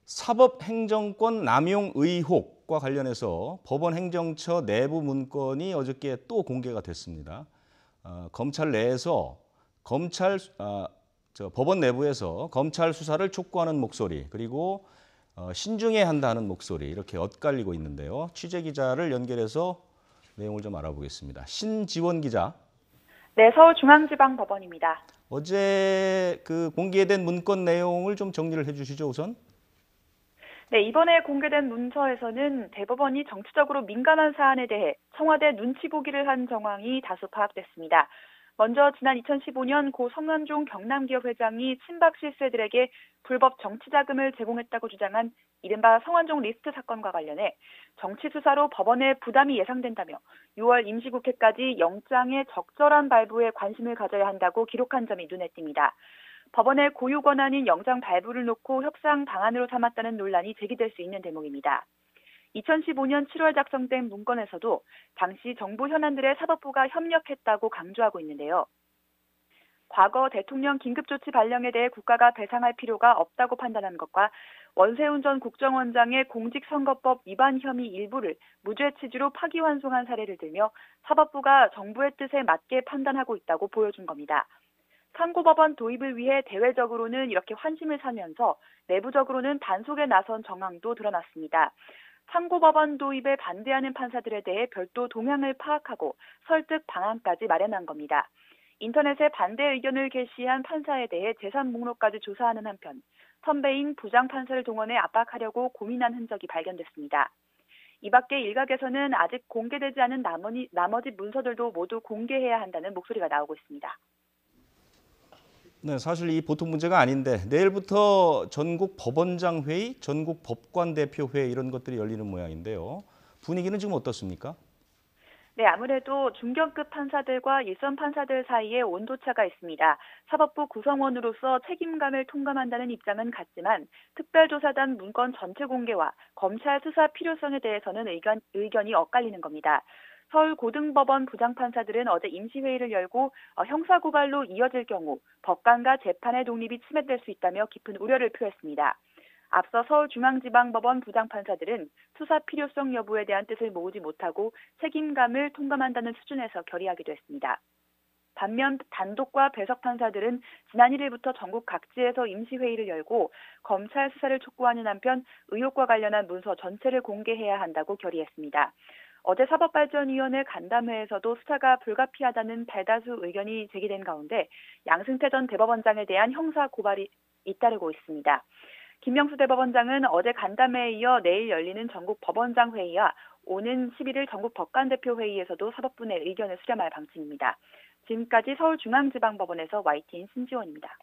사법행정권 남용 의혹과 관련해서 법원 행정처 내부 문건이 어저께 또 공개가 됐습니다. 검찰 내에서 법원 내부에서 검찰 수사를 촉구하는 목소리, 그리고 신중해야 한다는 목소리, 이렇게 엇갈리고 있는데요. 취재 기자를 연결해서 내용을 좀 알아보겠습니다. 신지원 기자. 네, 서울중앙지방법원입니다. 어제 공개된 문건 내용을 좀 정리를 해주시죠, 우선. 네, 이번에 공개된 문서에서는 대법원이 정치적으로 민감한 사안에 대해 청와대 눈치 보기를 한 정황이 다수 파악됐습니다. 먼저 지난 2015년 고 성완종 경남기업 회장이 친박 실세들에게 불법 정치 자금을 제공했다고 주장한 이른바 성완종 리스트 사건과 관련해 정치 수사로 법원에 부담이 예상된다며 6월 임시국회까지 영장의 적절한 발부에 관심을 가져야 한다고 기록한 점이 눈에 띕니다. 법원의 고유 권한인 영장 발부를 놓고 협상 방안으로 삼았다는 논란이 제기될 수 있는 대목입니다. 2015년 7월 작성된 문건에서도 당시 정부 현안들에 사법부가 협력했다고 강조하고 있는데요. 과거 대통령 긴급조치 발령에 대해 국가가 배상할 필요가 없다고 판단한 것과 원세훈 전 국정원장의 공직선거법 위반 혐의 일부를 무죄 취지로 파기환송한 사례를 들며 사법부가 정부의 뜻에 맞게 판단하고 있다고 보여준 겁니다. 상고법원 도입을 위해 대외적으로는 이렇게 환심을 사면서 내부적으로는 단속에 나선 정황도 드러났습니다. 상고법원 도입에 반대하는 판사들에 대해 별도 동향을 파악하고 설득 방안까지 마련한 겁니다. 인터넷에 반대 의견을 게시한 판사에 대해 재산 목록까지 조사하는 한편 선배인 부장판사를 동원해 압박하려고 고민한 흔적이 발견됐습니다. 이 밖에 일각에서는 아직 공개되지 않은 나머지 문서들도 모두 공개해야 한다는 목소리가 나오고 있습니다. 네, 사실 이 보통 문제가 아닌데 내일부터 전국 법원장 회의, 전국 법관 대표 회의 이런 것들이 열리는 모양인데요. 분위기는 지금 어떻습니까? 네, 아무래도 중견급 판사들과 일선 판사들 사이에 온도차가 있습니다. 사법부 구성원으로서 책임감을 통감한다는 입장은 같지만 특별조사단 문건 전체 공개와 검찰 수사 필요성에 대해서는 의견이 엇갈리는 겁니다. 서울고등법원 부장판사들은 어제 임시회의를 열고 형사고발로 이어질 경우 법관과 재판의 독립이 침해될 수 있다며 깊은 우려를 표했습니다. 앞서 서울중앙지방법원 부장판사들은 수사 필요성 여부에 대한 뜻을 모으지 못하고 책임감을 통감한다는 수준에서 결의하기도 했습니다. 반면 단독과 배석 판사들은 지난 1일부터 전국 각지에서 임시회의를 열고 검찰 수사를 촉구하는 한편 의혹과 관련한 문서 전체를 공개해야 한다고 결의했습니다. 어제 사법발전위원회 간담회에서도 수사가 불가피하다는 대다수 의견이 제기된 가운데 양승태 전 대법원장에 대한 형사 고발이 잇따르고 있습니다. 김명수 대법원장은 어제 간담회에 이어 내일 열리는 전국 법원장 회의와 오는 11일 전국 법관대표 회의에서도 사법부 내 의견을 수렴할 방침입니다. 지금까지 서울중앙지방법원에서 YTN 신지원입니다.